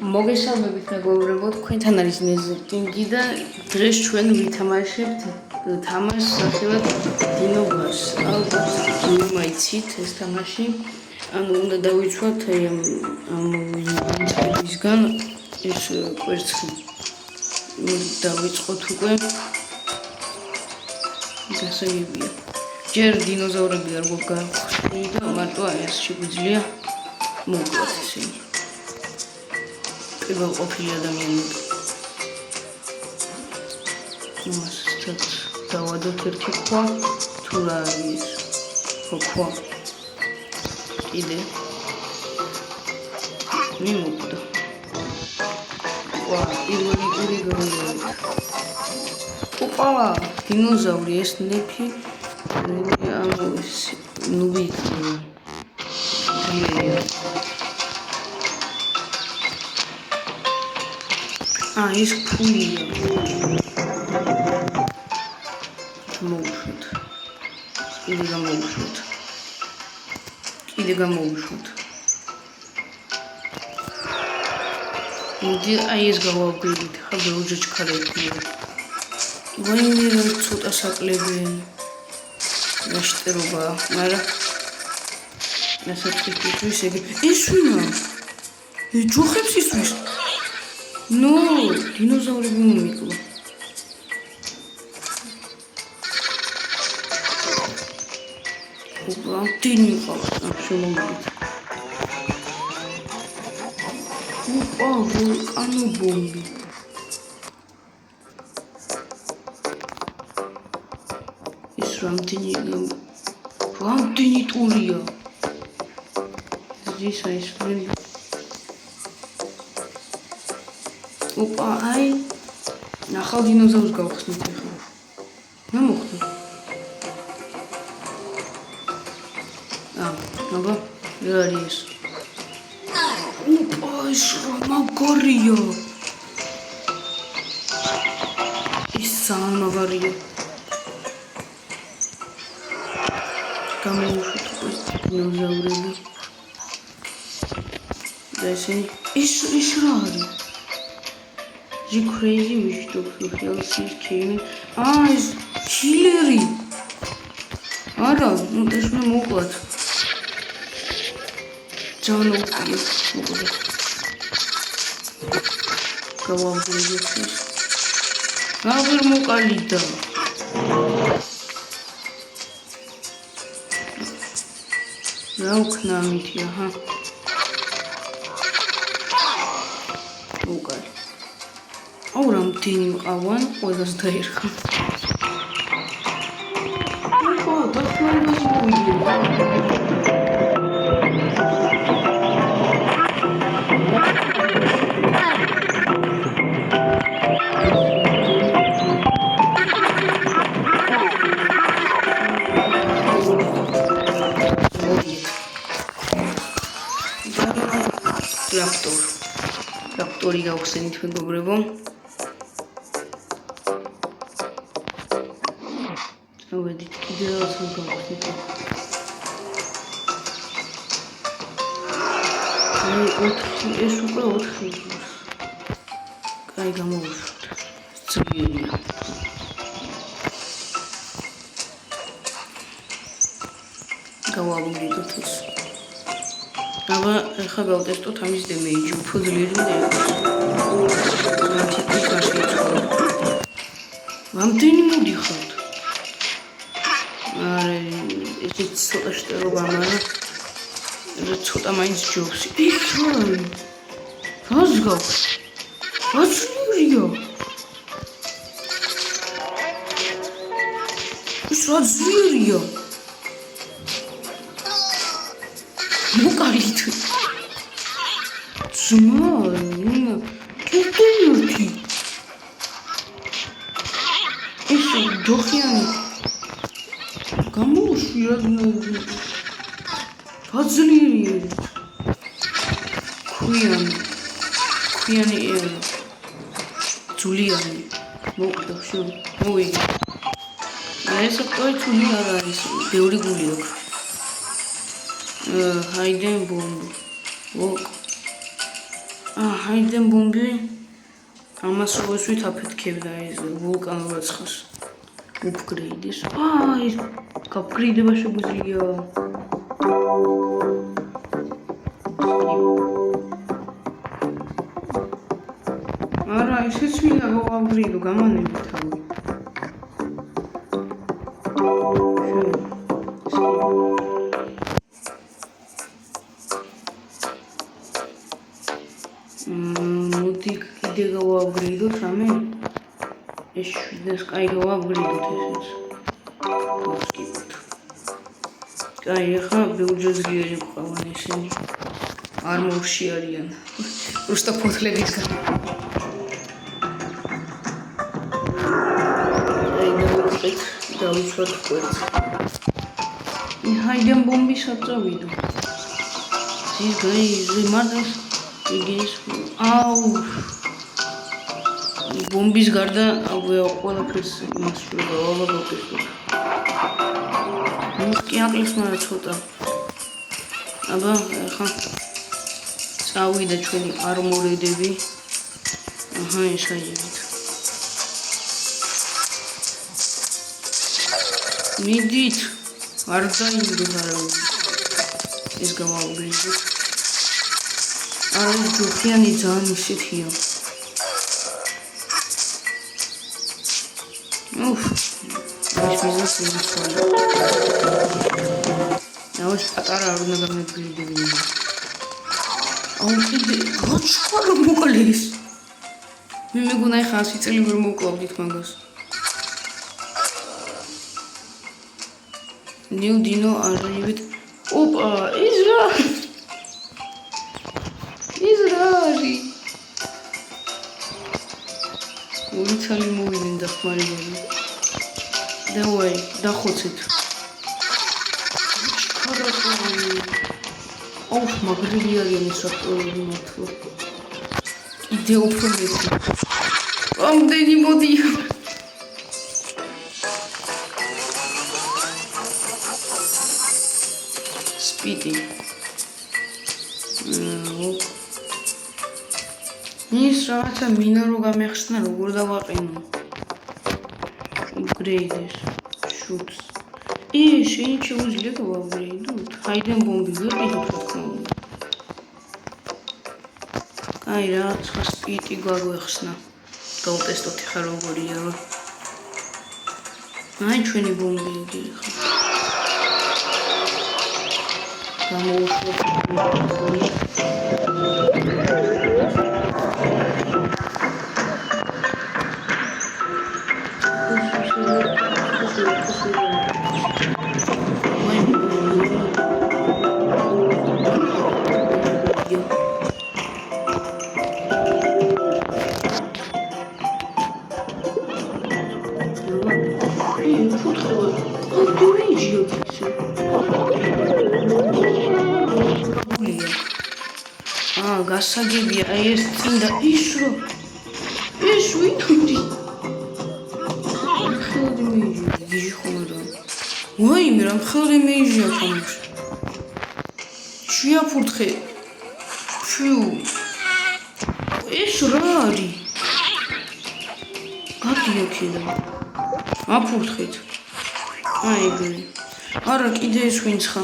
მოგესალმებით მეგობრებო, თქვენთან არის ნეზერკინგი და დღეს ჩვენ ვითამაშებთ თამაშს სახელად დინოგას. ალბათ მოიცით ეს თამაში. ანუ უნდა დავიცვათ ამ ვინცებისგან ეს კვერცხი. დავიწყოთ უკვე. გასაგებია. ჯერ დინოზავრები არ გვგახსნი და მარტო ეს შეგვიძლია მოვკლათ ისინი. პირველ ყოფილი ადამიანები. იმასაც დავადოთ ერთი ქვა, თუ რა არის ქვა. კიდე. მიმოკვდა. ვა, პირველი გავიარეთ. ოპა, დინოზავრი ეს ნეფი, ანუ ნუბი. ის ფულია. კიდე გამოვუშვოთ. მოდი ეს გავავგრილით, ხა ბევრი ჩქარებია. ვაიმე რა ცოტა საკლებენ. ნაშტერობა, მაგრამ ასაკითხვის ეგ ის ვინა? ჯოხებს ისვის. ნო, დინოზავრები მომიკლა. ოპა, ტინი ყავს, შემომიდით. ოპა, ვულკანო ბომბი. ის რამდენი ტურია. ის ოპა, აი, ნახავ დინოზავრს გავხსნით ახლა. რა მოხდა? აბა, რა არის? ოპა, ის რა მაგარია. ის სამაგარია. გამოვუშვით უკვე დინოზავრები. და ესენი ის რა არის? You crazy wish to fulfill his dream. Is Hillary. Არა, ეს მე მოკლათ. ძალიან უკეთია, მოკლათ. გავავგრილოთ ეს. რა ვერ მოკალიდა. რა უქნა ამითი, აჰა. მოკალი. აუ რამდენი მყავან ყველას დაერხა. ოპა, დახმარებას მოვიდა. ტრაქტორი გავხსენით მეგობრებო. ავედით კიდე რაღაცა გავხსნით. აი 4 ეს უკვე 4 ის. კაი გამოვუშვით. ძვირია. გავავგრილოთ ეს. აბა ახლა გავტესტოთ ამის დემეიჯი, უფრო ძლიერი უნდა იყოს. რამდენი მოდიხართ? არა, ესეც ცოტა შტერობა, მაგრამ ცოტა მაინც ჯობს. ის რა არის? რას გაქვს? რა ძლიერია? ის რა ძლიერია? მოკალით. ძმა, ნინა, კეთილი. ეს დოხიანი. გამოვუშვი რადგან ფაძლიერია. ქვიანი ძულიანი. მოკვდა შენ. მოვიგე. ეს ოქროი ძული არ არის. ბევრი გული აქვს. hidden bomb. Look. Haydem bombi. Ammas როგორც ვით აფეთქებდა ეს ვულკან როცხას. Upgrade-ის. ის upgrade-ება შეგვიძლია. არა, ისეც მინდა გავაპგრეიდო გამანებით თავი. მოდი კიდე გავაპგრეიდოთ რამე? ეს შვიდას კაი გავაპგრეიდოთ ესეც. დავსკიპოთ. კაი, ახლა ბევრჯერ ძლიერი გვყავან ესენი. არმორში არიან. просто ფოთლებისგან. დავიცვათ კვერცხს. Haydem bombi საწავიდო. ის გაიზმარდეს იგის. აუ. Bombis გარდა ყველაფერს იმას შევავაგოთ. კი აკლის მარა ცოტა. აბა ხა წავიდა ჩვენი არმორედები. ეს აიღეთ. მიდით არ დაიმდოთ არავინ. ეს გავავგრიდოთ. არა ეს ჯოხიანი ძალიან ისეთია. ის მიზანს იმისხვალა. ნაოს პატარა არ უნდა გამეგვიდებინა. კიდე გაჩხარ მოკლის. მე მეგონა ხა 100 წელი ვერ მოკლავდით მაგას. New Dino arrived. Opa, Israel! Israeli! Улицали мовиден дахмаривали. Давай, дахоцит. Ауф, магрили არიან ეს რატო მართლა. კიდე უფრო მეტი. ამდენი მოდი. Speedy. ის რაღაცა მინა რო გამეხსნა როგორ დავაყენო. Upgrade-ის. Shoots. შენ შეუძლია გავაპგრეიდოთ. Haydem bombi ვიყიდოთ რა თქმა უნდა. აი რა, სხვა სპიტი გვაგვეხსნა. გავტესტოთ ხა როგორია რა. აი ჩვენი bombi იგი ხა. გასაგებია აი ეს წინდა ის რო ეს ვიტუდი ხელი მეიჟი ხომდა ვაიმე რა ხელი მეიჟია თამაში შეაფურთხე ფუ ეს რა არის გაგია კიდე აფურთხეთ აი გული არა კიდე ეს ვინც ხა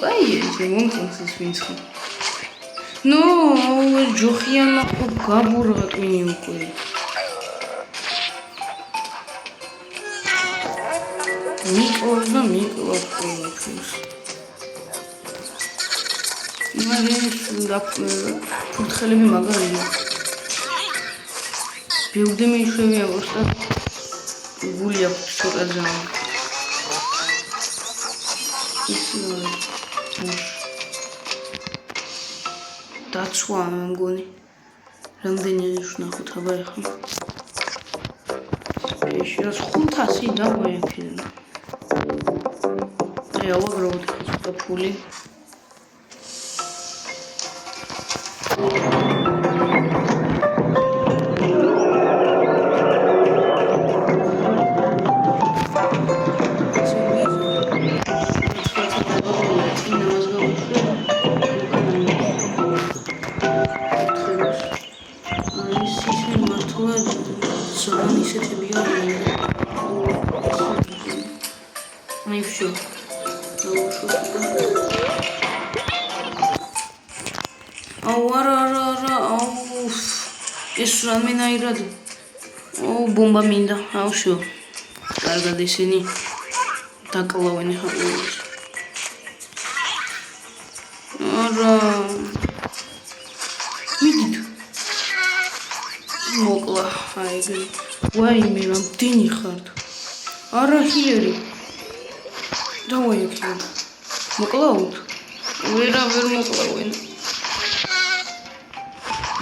Кайе, მომწონს ვინცხა. ნო, ეს ჯოხიანა ხო გაბურღატვინი უკვე. მიკროა ყველაფერს. მაგრამ ფურთხელები მაგარია. ბევრდე მეშვევია უბრალოდ. გული აქვს ცოტა ძალიან. დაცვა მგონი რამდენი ის ნახოთ აბა ახლა ეს 500 დავაიქენ ავაგროვოთ ცოტა ფული აი всё. აუ არა. აუ ეს რამენაირად. აუ ბომბა მინდა. აუ всё. კარგად ისინი დაკლავენ ხალხს. არა. მიდით. მოკლა. აი ეგრე. ვაიმე რამდენი ხართ? არა ჰილერი. დავაი აქ. მოკლავთ? ვერ მოკლავენ.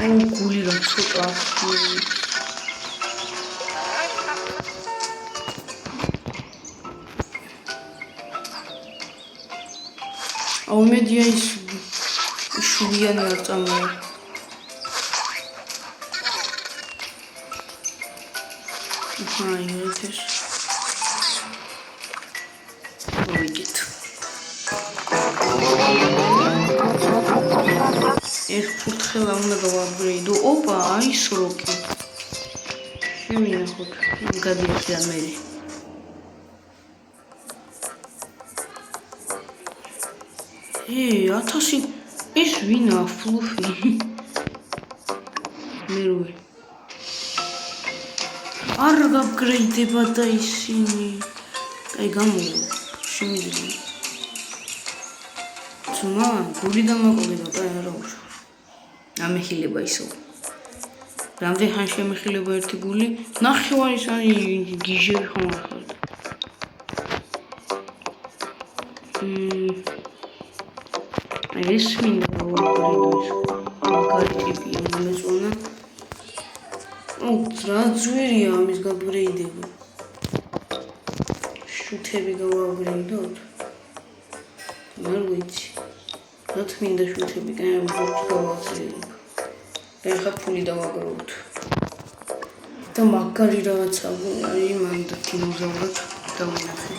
აუ გული რა ცოტა. აუ მედია ის შულიანი არ წამოა. აი ეს. ვიგეთ. ეს ფურთხელა უნდა გავაპგრეიდო. ოპა, აი სროკი. შემინახოთ. გადიახია მე. Эй, 1000 ეს ვინა ფლუფი? მერვე. არ გაპგრეიდება და ისინი. აი გამოვა. შემიძლია. ძმა, გული დამაყოლება, აი არა უშო. ამეხილება ისო. რამდენი ხან შემეხილება ერთი გული? ნახევარის აი გიჟები ხომ ახალ. ეს მინდა ვაპრეიდოს. მაგარი ტიპია მომეწონა. რა ძვირია ამის გაპგრეიდება. შუთები გავაპგრეიდოთ. არ ვიცი. რაც მინდა შუთები, კაი ვაქვს გავაცილებ. ეხლა ფული დავაგროვოთ. და მაგარი რაღაცა აი მან და დინოზავრად დავინახე.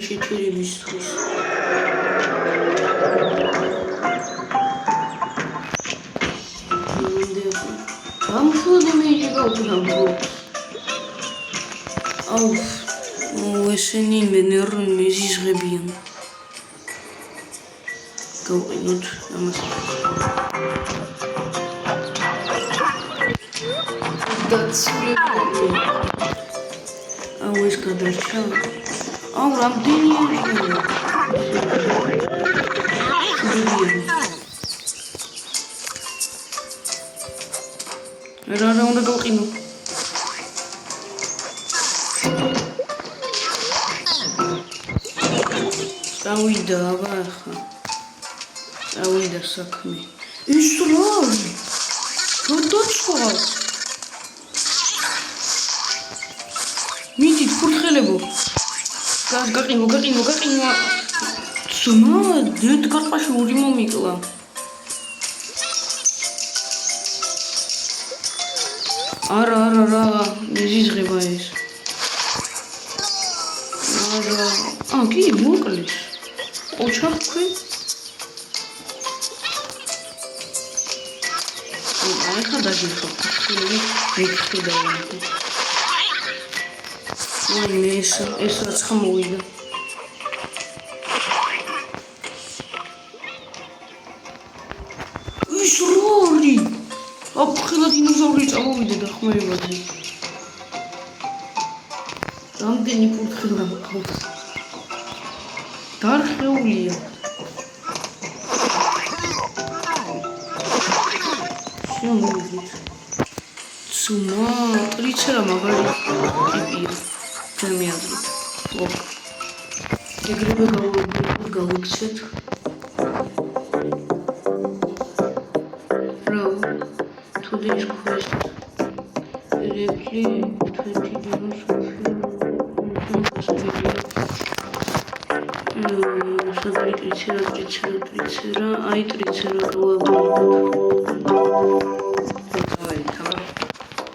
შეჭირებისთვის. ამხოლოდ მეიჭება უბრალოდ. აუ, ესენი მეზიზღებიან. გავყინოთ ამას. დაცულებული. აუ ეს გადარჩა. აუ რამდენია? რა უნდა გავყინო? წავიდა აბა ახლა. წავიდა საქმე. ის რა? როდოცხვა? მიდით ფურთხელებო. გაყინო. ძმა, დედ გარყაში ორი მომიკლა. არა, მეზიზღება ეს. არა. კი, მოკლეს. ოჩახქვი. ახლა დაგიხო. ხელი დავინახე. აი ეს რაც ხმოვიდა. ის რორი? აფხელა დინოზავრი წამოვიდა და ხმევაზე. რამდენი ფურთხელა მყავს? დარხეულია. შემოვიდით. ძმა, ტრიცერა მაგარი ტიპია. შემიაზრეთ. ოკ. ეგრევე გავიქცეთ. Today's quest. Directly 20 dinos of ტრიცერა, აი ტრიცერა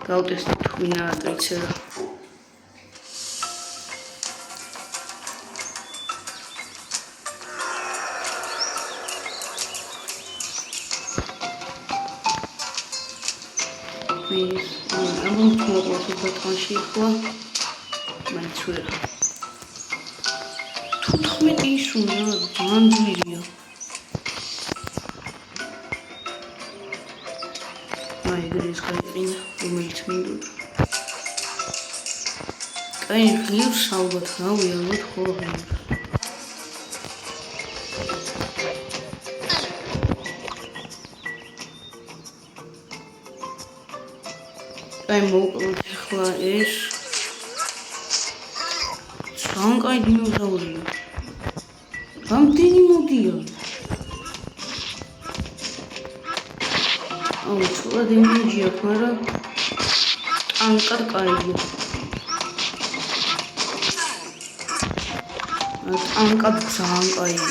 გავტესტით ვინა ტრიცერა. მის ამბობ მოყოლს ბატონში ხლა მაინც ვერა 15 ის უნდა ძალიან ძვირია ეგრეს გაიყინა რომელიც მინდოდა კაი ღირს ალბათ რავი ალბათ ხოლო აი მოკლედ ახლა ეს ძალიან კაი დინოზავრია რამდენი მოდია აუ ცოტა დემეჯი აქვს მაგრამ ტანკად კაია ტანკად ძალიან კაია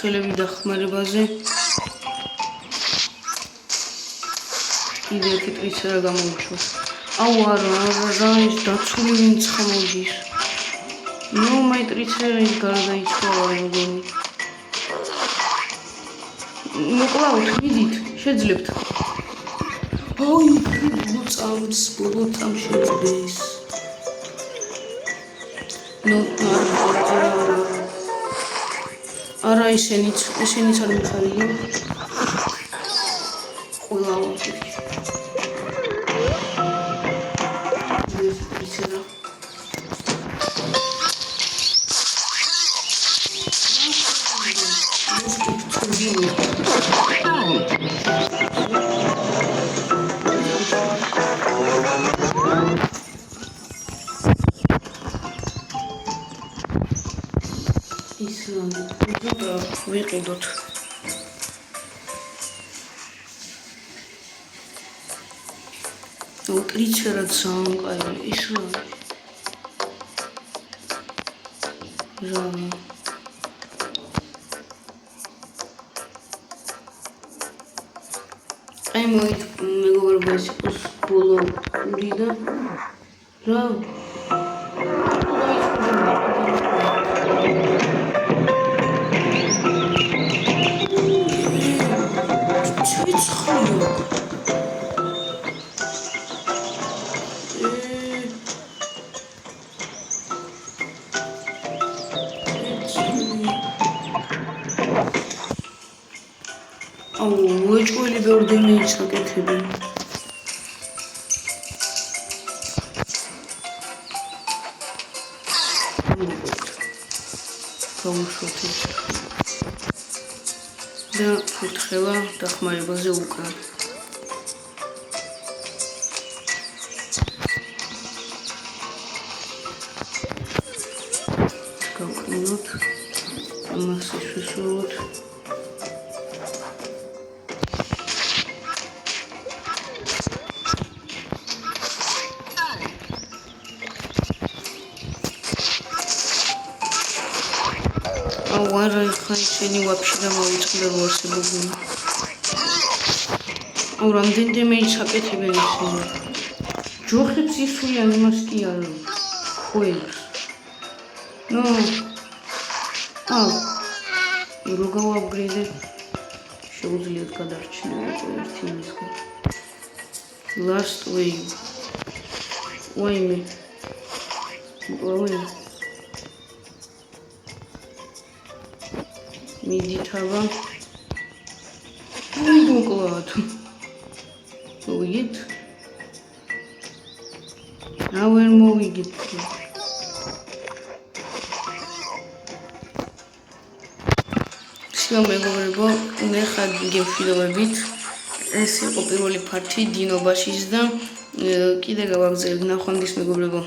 ფურთხელები დახმარებაზე კიდე ერთი ტრიცერა გამოუჩვას აუ არა ის დაცული ვინც ხამოდის ნუ მაიტრიცერა ის გარდაიცვალა მოგონი მოკლავთ მიდით შეძლებთ აუ მოწავთ ბოლოთამ შეძდეს ნუ არა ისენიც არ მიხარია ყველა ტრიცერა ვიყიდოთ ტრიცერა ძალიან კაია ის რა აი მეგობრებო ეს იყოს ბოლო ტური და რა აუ ეჭველი ბევრ დემეჯს აკეთებენ გავუშვოთ და ფურთხელა დახმარებაზე უკან გავყინოთ ამას ისვისოთ აუ არა ხა ისინი ვაფშე გამოვიწყდა რო არსებობენ აუ რამდენი დემეჯს აკეთებენ ისინი ჯოხებს ისვიან იმას კი არა ხუებს ნუ აუ რო გავაპგრეიდე შეუძლიათ გადარჩენა ერთი მისგან last wave ვაიმე მიდით აბა მოკლავთ მოვიგეთ რა ვერ მოვიგეთ всё მეგობრებო ნახა გემშვიდობებით ეს იყო პირველი ფართი დინობაშის და კიდე გავაგზავნებთ ნახვამდის მეგობრებო